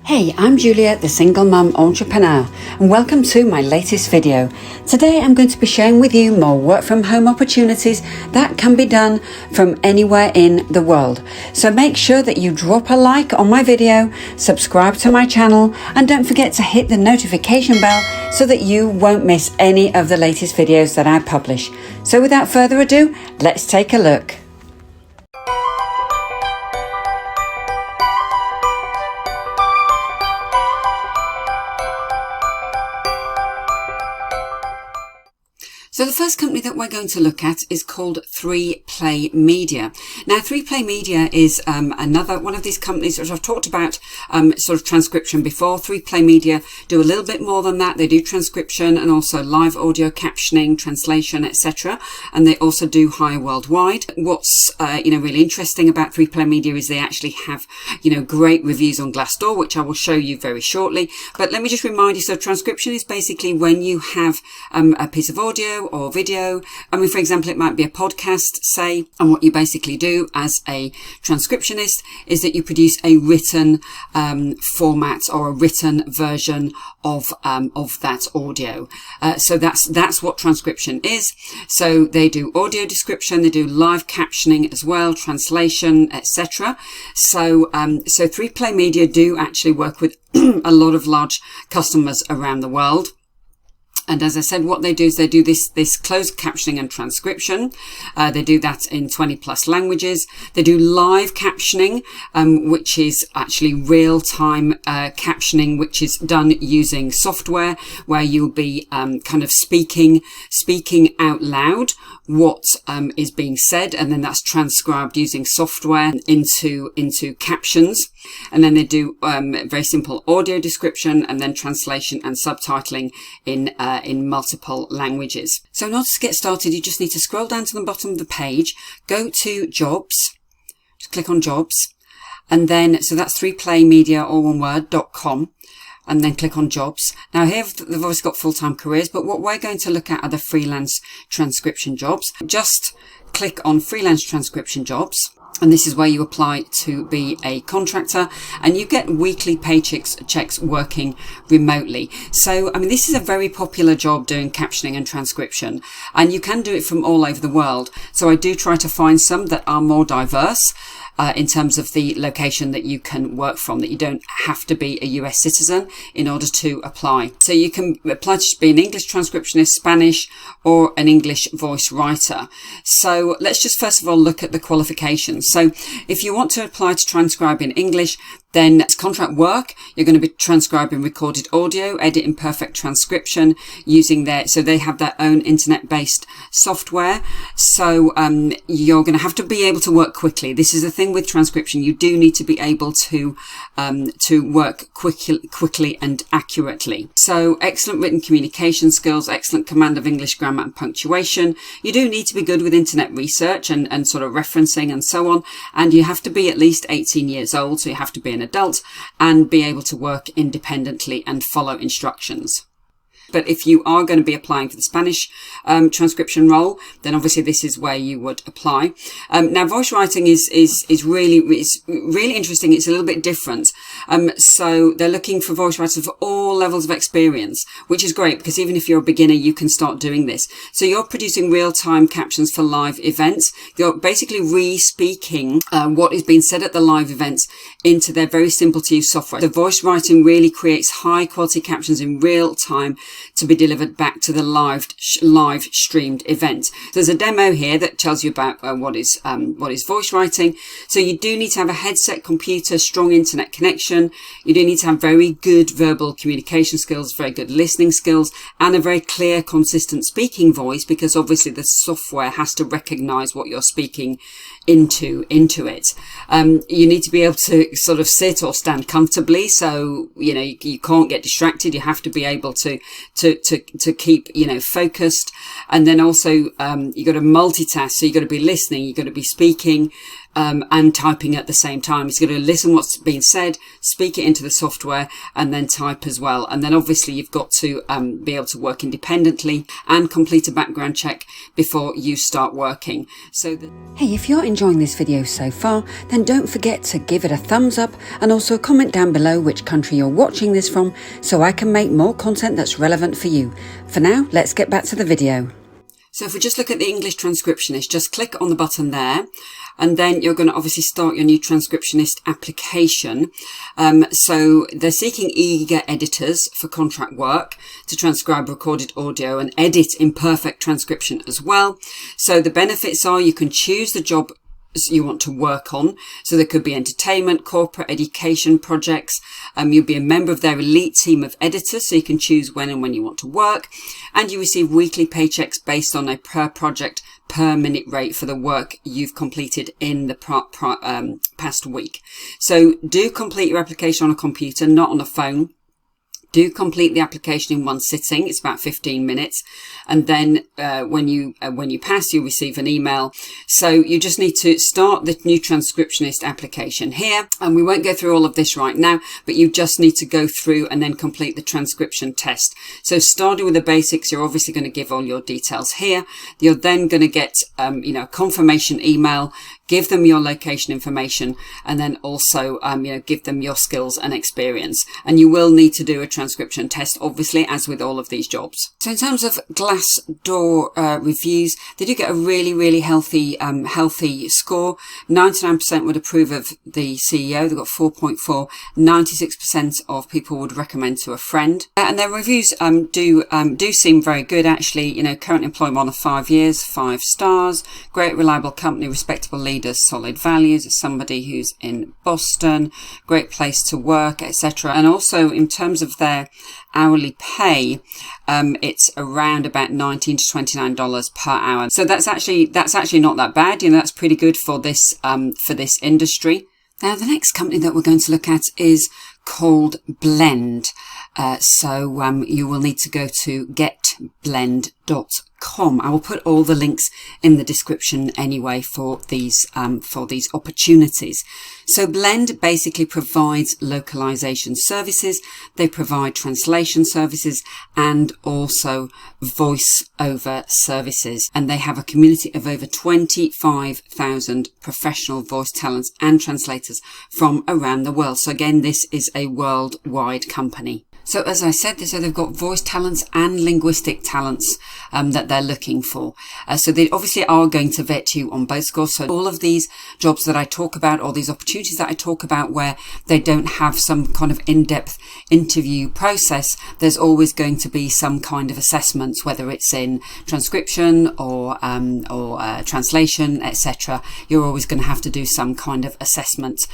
Hey, I'm Julia, the single mum entrepreneur, and welcome to my latest video. Today I'm going to be sharing with you more work from home opportunities that can be done from anywhere in the world. So make sure that you drop a like on my video, subscribe to my channel, and don't forget to hit the notification bell so that you won't miss any of the latest videos that I publish. So without further ado, let's take a look. So the first company that we're going to look at is called 3PlayMedia. Now 3PlayMedia is another one of these companies that I've talked about sort of transcription before. 3PlayMedia do a little bit more than that. They do transcription and also live audio captioning, translation, etc. And they also do hire worldwide. What's really interesting about 3PlayMedia is they actually have great reviews on Glassdoor, which I will show you very shortly. But let me just remind you, so transcription is basically when you have a piece of audio or video. I mean, for example, it might be a podcast, say, and what you basically do as a transcriptionist is that you produce a written format or a written version of that audio. So that's what transcription is. So they do audio description, they do live captioning as well, translation, etc. So 3PlayMedia do actually work with a lot of large customers around the world. And as I said, what they do is they do this closed captioning and transcription. They do that in 20 plus languages. They do live captioning, which is actually real-time captioning, which is done using software where you'll be kind of speaking out loud what is being said, and then that's transcribed using software into captions. And then they do very simple audio description and then translation and subtitling in multiple languages. So in order to get started, you just need to scroll down to the bottom of the page, go to jobs, just click on jobs, and then, so that's 3playmedia, all one word, .com, and then click on jobs. Now here they've obviously got full-time careers, but what we're going to look at are the freelance transcription jobs. Just click on freelance transcription jobs. And this is where you apply to be a contractor, and you get weekly paychecks working remotely. So, I mean, this is a very popular job doing captioning and transcription, and you can do it from all over the world. So I do try to find some that are more diverse in terms of the location that you can work from, that you don't have to be a US citizen in order to apply. So you can apply to be an English transcriptionist, Spanish, or an English voice writer. So let's just first of all look at the qualifications. So if you want to apply to transcribe in English, then it's contract work. You're going to be transcribing recorded audio, editing perfect transcription using so they have their own internet-based software. So you're going to have to be able to work quickly. This is the thing with transcription. You do need to be able to work quickly and accurately. So excellent written communication skills, excellent command of English grammar and punctuation. You do need to be good with internet research and sort of referencing and so on. And you have to be at least 18 years old. So you have to be an adult and be able to work independently and follow instructions. But if you are going to be applying for the Spanish transcription role, then obviously this is where you would apply. Now, voice writing is really interesting. It's a little bit different. So they're looking for voice writers for all levels of experience, which is great because even if you're a beginner, you can start doing this. So you're producing real-time captions for live events. You're basically re-speaking what is being said at the live events into their very simple to use software. The voice writing really creates high quality captions in real time to be delivered back to the live streamed event. So there's a demo here that tells you about what is voice writing. So you do need to have a headset, computer, strong internet connection. You do need to have very good verbal communication skills, very good listening skills, and a very clear, consistent speaking voice, because obviously the software has to recognize what you're speaking into it. You need to be able to sort of sit or stand comfortably, so you can't get distracted. You have to be able to keep focused, and then also you got to multitask. So you got to be listening, you got to be speaking, and typing at the same time. It's going to listen what's being said, speak it into the software, and then type as well. And then obviously you've got to be able to work independently and complete a background check before you start working. Hey, if you're enjoying this video so far, then don't forget to give it a thumbs up and also comment down below which country you're watching this from so I can make more content that's relevant for you. For now, let's get back to the video. So if we just look at the English transcriptionist, just click on the button there. And then you're going to obviously start your new transcriptionist application. So they're seeking eager editors for contract work to transcribe recorded audio and edit imperfect transcription as well. So the benefits are you can choose the job you want to work on. So there could be entertainment, corporate, education projects. You'll be a member of their elite team of editors, so you can choose when and when you want to work. And you receive weekly paychecks based on a per project, per minute rate for the work you've completed in the past week. So do complete your application on a computer, not on a phone. Do complete the application in one sitting. It's about 15 minutes. And then when you pass, you receive an email. So you just need to start the new transcriptionist application here. And we won't go through all of this right now, but you just need to go through and then complete the transcription test. So starting with the basics, you're obviously going to give all your details here. You're then going to get a confirmation email. Give them your location information, and then also, give them your skills and experience. And you will need to do a transcription test, obviously, as with all of these jobs. So in terms of Glassdoor reviews, they do get a really, really healthy score. 99% would approve of the CEO. They've got 4.4. 96% of people would recommend to a friend. And their reviews do seem very good, actually. Current employment of 5 years, 5 stars. Great, reliable company, respectable leaders, solid values, as somebody who's in Boston, great place to work, etc. And also in terms of their hourly pay, it's around about $19 to $29 per hour. So that's actually not that bad. That's pretty good for this industry. Now, the next company that we're going to look at is called Blend. So you will need to go to getblend.com. I will put all the links in the description anyway for these opportunities. So Blend basically provides localization services. They provide translation services and also voice over services. And they have a community of over 25,000 professional voice talents and translators from around the world. So again, this is a worldwide company. So as I said, they've got voice talents and linguistic talents that they're looking for. So they obviously are going to vet you on both scores. So all of these jobs that I talk about, or these opportunities that I talk about where they don't have some kind of in-depth interview process, there's always going to be some kind of assessments, whether it's in transcription or translation, etc. You're always going to have to do some kind of assessment.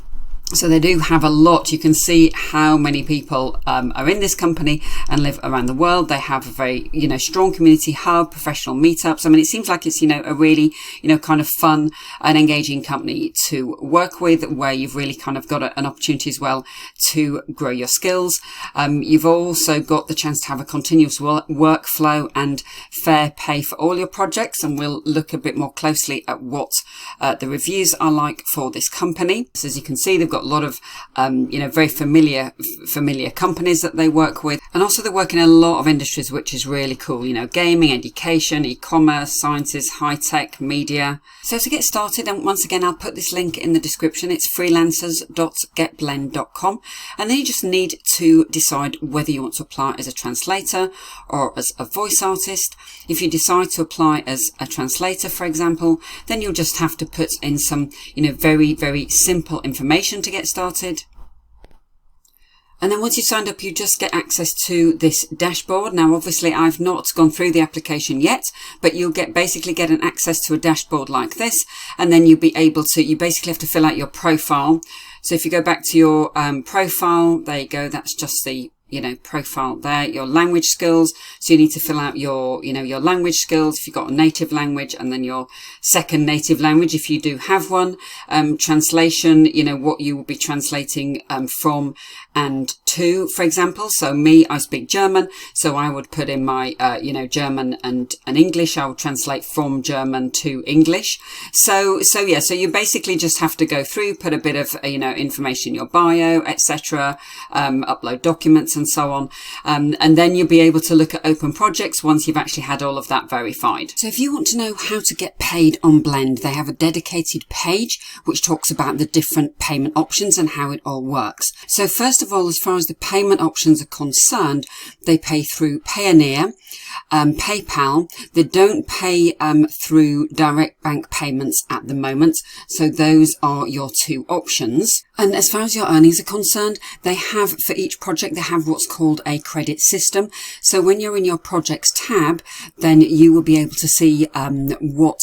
So they do have a lot. You can see how many people are in this company and live around the world. They have a very, strong community hub, professional meetups. I mean, it seems like it's, a really, kind of fun and engaging company to work with, where you've really kind of got an opportunity as well to grow your skills. You've also got the chance to have a continuous workflow and fair pay for all your projects. And we'll look a bit more closely at what the reviews are like for this company. So as you can see, they've got a lot of, very familiar companies that they work with. And also they work in a lot of industries, which is really cool. Gaming, education, e-commerce, sciences, high tech, media. So to get started, and once again, I'll put this link in the description. It's freelancers.getblend.com. And then you just need to decide whether you want to apply as a translator or as a voice artist. If you decide to apply as a translator, for example, then you'll just have to put in some, very, very simple information to get started. And then once you've signed up, you just get access to this dashboard. Now, obviously, I've not gone through the application yet, but you'll basically get an access to a dashboard like this. And then you'll be able to, you basically have to fill out your profile. So if you go back to your profile, there you go. That's just the profile there, your language skills. So you need to fill out your, your language skills if you've got a native language, and then your second native language if you do have one. Translation, what you will be translating from, and 2, for example. So me, I speak German, so I would put in my, German and English. I would translate from German to English. So you basically just have to go through, put a bit of, information in your bio, etc., upload documents and so on. And then you'll be able to look at open projects once you've actually had all of that verified. So if you want to know how to get paid on Blend, they have a dedicated page which talks about the different payment options and how it all works. So first of all, as far as the payment options are concerned, they pay through Payoneer, PayPal. They don't pay through direct bank payments at the moment. So those are your 2 options. And as far as your earnings are concerned, they have, for each project, they have what's called a credit system. So when you're in your projects tab, then you will be able to see what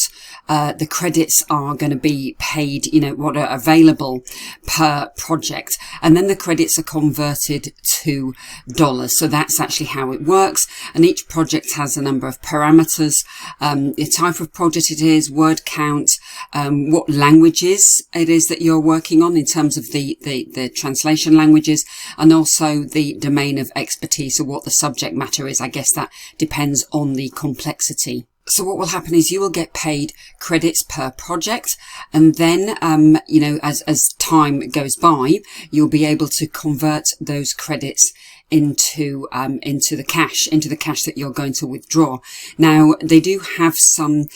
the credits are going to be paid, what are available per project. And then the credits are converted to dollars. So that's actually how it works. And each project has a number of parameters, the type of project it is, word count, what languages it is that you're working on in terms of the translation languages, and also the domain of expertise, or what the subject matter is. I guess that depends on the complexity. So what will happen is you will get paid credits per project, and then, as time goes by, you'll be able to convert those credits into the cash that you're going to withdraw. Now, they do have some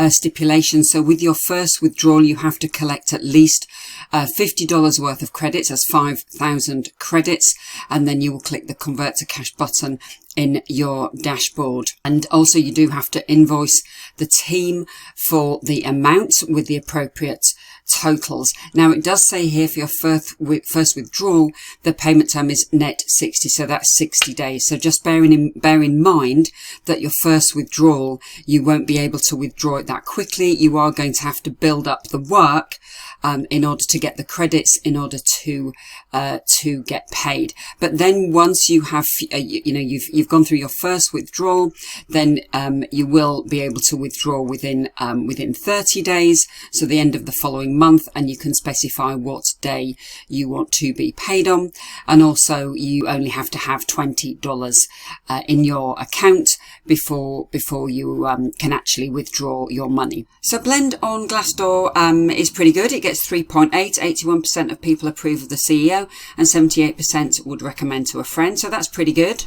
stipulations. So with your first withdrawal, you have to collect at least $50 worth of credits. That's 5,000 credits. And then you will click the convert to cash button in your dashboard. And also you do have to invoice the team for the amount with the appropriate totals. Now, it does say here for your first withdrawal, the payment term is net 60. So that's 60 days. So just bear in mind that your first withdrawal, you won't be able to withdraw it that quickly. You are going to have to build up the work in order to get the credits, in order to get paid. But then once you have, you've gone through your first withdrawal, then you will be able to withdraw within 30 days, so the end of the following month, and you can specify what day you want to be paid on. And also you only have to have $20 in your account before you can actually withdraw your money. So Blend on Glassdoor is pretty good. It gets 3.8. 81% of people approve of the CEO, and 78% would recommend to a friend. So that's pretty good.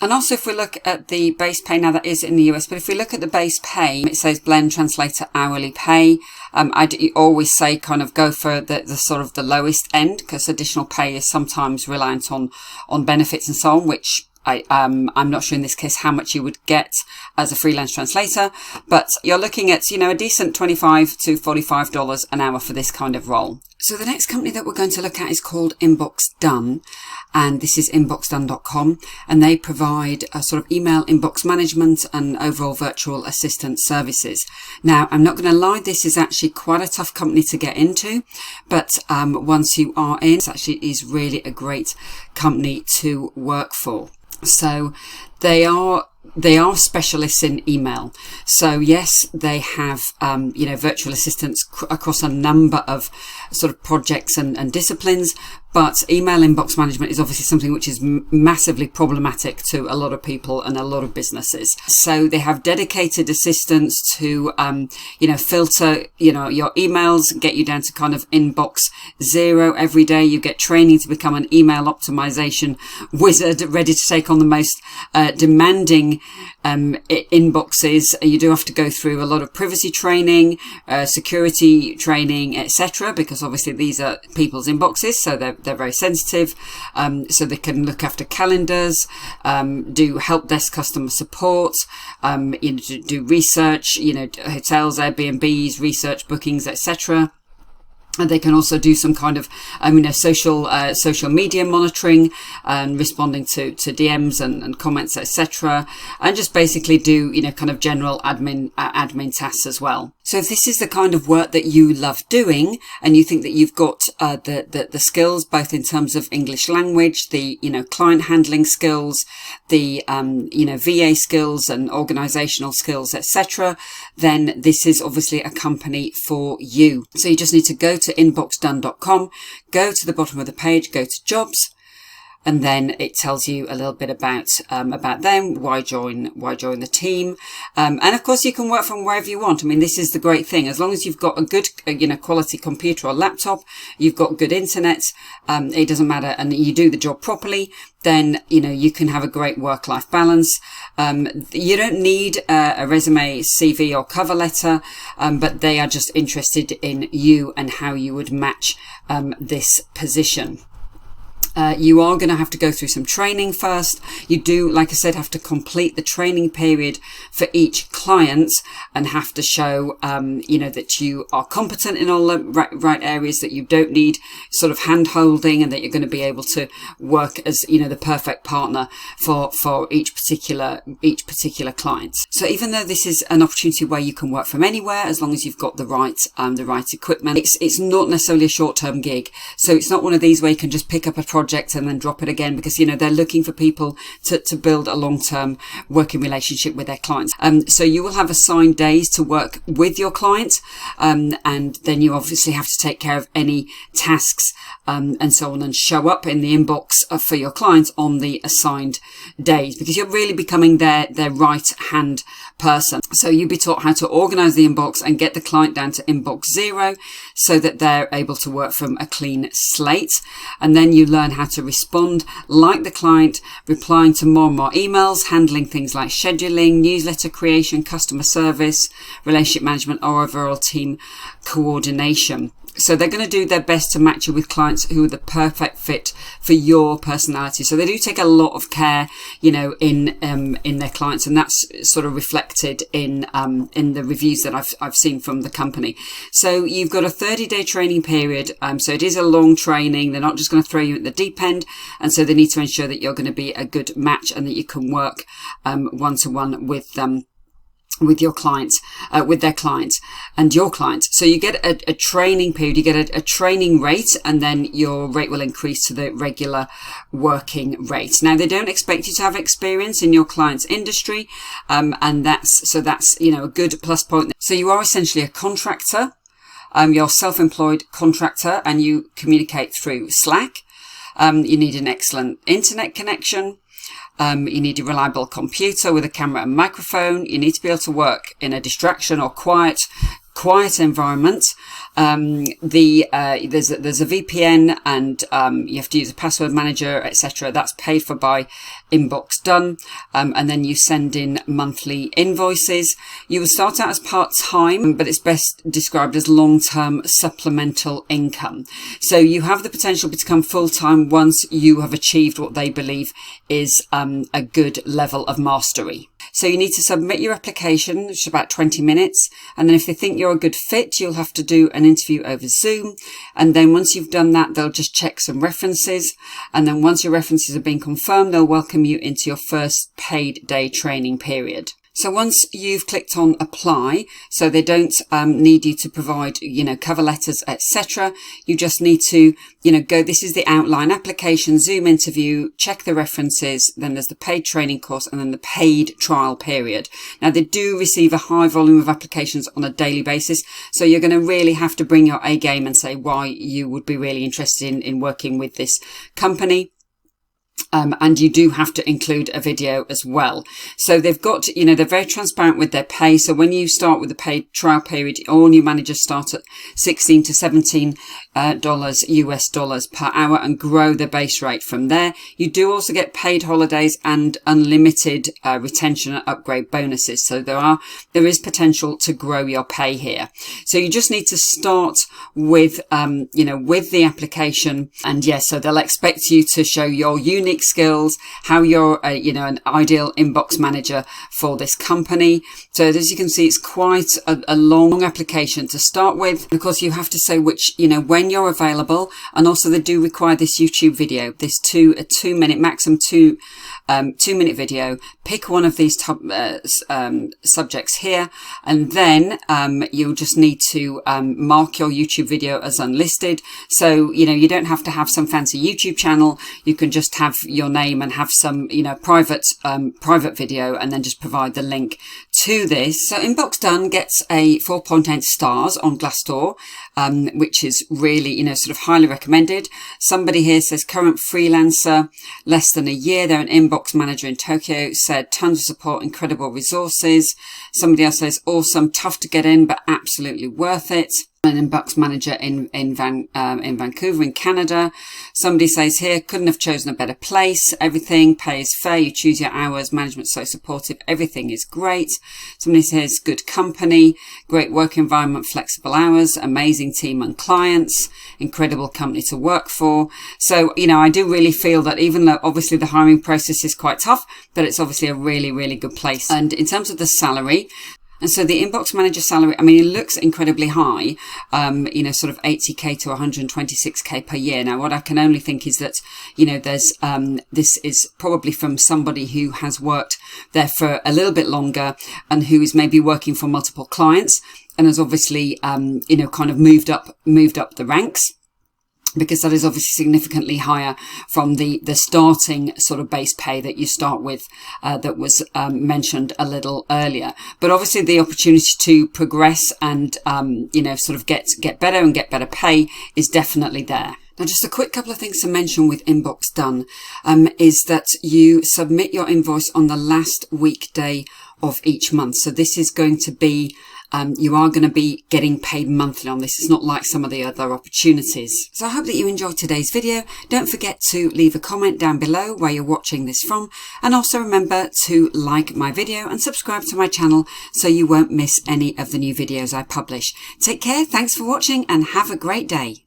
And also, if we look at the base pay, now that is in the US, but if we look at the base pay, it says Blend Translator hourly pay. I always say kind of go for the sort of the lowest end, because additional pay is sometimes reliant on benefits and so on, which I'm not sure in this case how much you would get as a freelance translator, but you're looking at, a decent $25 to $45 an hour for this kind of role. So the next company that we're going to look at is called Inbox Done, and this is inboxdone.com, and they provide a sort of email inbox management and overall virtual assistant services. Now, I'm not going to lie, this is actually quite a tough company to get into, but once you are in, it actually is really a great company to work for. So they are specialists in email. So yes, they have, virtual assistants across a number of sort of projects and disciplines, but email inbox management is obviously something which is massively problematic to a lot of people and a lot of businesses. So they have dedicated assistants to, filter, your emails, get you down to kind of inbox 0 every day. You get training to become an email optimization wizard, ready to take on the most demanding inboxes. You do have to go through a lot of privacy training, security training, etc., because obviously these are people's inboxes, so they're very sensitive. So they can look after calendars, do help desk customer support, do research, hotels, Airbnbs, research bookings, etc. And they can also do some kind of, social media monitoring and responding to DMs and comments, etc. And just basically do, kind of general admin tasks as well. So if this is the kind of work that you love doing, and you think that you've got the skills, both in terms of English language, the client handling skills, the VA skills and organizational skills, etc., then this is obviously a company for you. So you just need to go to inboxdone.com, go to the bottom of the page, go to jobs, and then it tells you a little bit about them, why join the team, and of course you can work from wherever you want. I mean, this is the great thing. As long as you've got a good quality computer or laptop, you've got good internet, it doesn't matter, and you do the job properly, then you can have a great work-life balance. You don't need a resume, CV, or cover letter, but they are just interested in you and how you would match this position. You are going to have to go through some training first. You do, like I said, have to complete the training period for each client and have to show, that you are competent in all the right areas, that you don't need sort of hand holding, and that you're going to be able to work as, the perfect partner for each particular client. So even though this is an opportunity where you can work from anywhere, as long as you've got the right equipment, it's not necessarily a short-term gig. So it's not one of these where you can just pick up a project and then drop it again, because they're looking for people to build a long-term working relationship with their clients. So you will have assigned days to work with your client, and then you obviously have to take care of any tasks and so on, and show up in the inbox for your clients on the assigned days, because you're really becoming their right hand person. So you'll be taught how to organize the inbox and get the client down to inbox 0 so that they're able to work from a clean slate. And then you learn how to respond like the client, replying to more and more emails, handling things like scheduling, newsletter creation, customer service, relationship management, or overall team coordination. So they're going to do their best to match you with clients who are the perfect fit for your personality. So they do take a lot of care, in their clients, and that's sort of reflected in the reviews that I've seen from the company. So you've got a 30-day training period. So it is a long training. They're not just going to throw you at the deep end, and so they need to ensure that you're going to be a good match and that you can work one-to-one with your clients, with their clients and your clients. So you get a training period, you get a training rate, and then your rate will increase to the regular working rate. Now, they don't expect you to have experience in your client's industry, and that's a good plus point. So you are essentially a contractor. You're a self-employed contractor, and you communicate through Slack. You need an excellent internet connection. You need a reliable computer with a camera and microphone. You need to be able to work in a distraction or quiet environment. There's a VPN, and you have to use a password manager, etc. That's paid for by Inbox Done, and then you send in monthly invoices. You will start out as part-time, but it's best described as long-term supplemental income. So you have the potential to become full-time once you have achieved what they believe is a good level of mastery. So you need to submit your application, which is about 20 minutes. And then if they think you're a good fit, you'll have to do an interview over Zoom. And then once you've done that, they'll just check some references. And then once your references have been confirmed, they'll welcome you into your first paid day training period. So once you've clicked on apply, so they don't need you to provide, cover letters, etc. You just need to, go, this is the outline, application, Zoom interview, check the references, then there's the paid training course, and then the paid trial period. Now, they do receive a high volume of applications on a daily basis, so you're going to really have to bring your A game and say why you would be really interested in working with this company. And you do have to include a video as well. So they've got, they're very transparent with their pay. So when you start with the paid trial period, all new managers start at $16 to $17 US dollars per hour and grow the base rate from there. You do also get paid holidays and unlimited retention and upgrade bonuses. So there is potential to grow your pay here. So you just need to start with, with the application. And yes, so they'll expect you to show your unique skills, how you're, an ideal inbox manager for this company. So as you can see, it's quite a long application to start with. Of course, you have to say which, when you're available. And also they do require this YouTube video, this 2-minute, maximum 2-minute video. Pick one of these subjects here. And then, you'll just need to, mark your YouTube video as unlisted. So, you don't have to have some fancy YouTube channel. You can just have your name and have some, private video, and then just provide the link to this. So Inbox Done gets a 4.8 stars on Glassdoor. which is really, you know, sort of highly recommended. Somebody here says current freelancer, less than a year. They're an inbox manager in Tokyo, said tons of support, incredible resources. Somebody else says awesome, tough to get in, but absolutely worth it. An inbox manager in Vancouver in Canada. Somebody says here, couldn't have chosen a better place. Everything pay is fair. You choose your hours. Management so supportive. Everything is great. Somebody says good company, great work environment, flexible hours, amazing team and clients, incredible company to work for. So, you know, I do really feel that even though obviously the hiring process is quite tough, that it's obviously a really, really good place. And in terms of the salary, and so the inbox manager salary, I mean, it looks incredibly high, you know, sort of 80k to 126k per year. Now, what I can only think is that, you know, there's, this is probably from somebody who has worked there for a little bit longer and who is maybe working for multiple clients and has obviously, you know, kind of moved up the ranks, because that is obviously significantly higher from the starting sort of base pay that you start with, that was mentioned a little earlier. But obviously the opportunity to progress and, you know, sort of get better and get better pay is definitely there. Now, just a quick couple of things to mention with Inbox Done, is that you submit your invoice on the last weekday of each month. So this is going to be, you are going to be getting paid monthly on this. It's not like some of the other opportunities. So I hope that you enjoyed today's video. Don't forget to leave a comment down below where you're watching this from. And also remember to like my video and subscribe to my channel so you won't miss any of the new videos I publish. Take care. Thanks for watching and have a great day.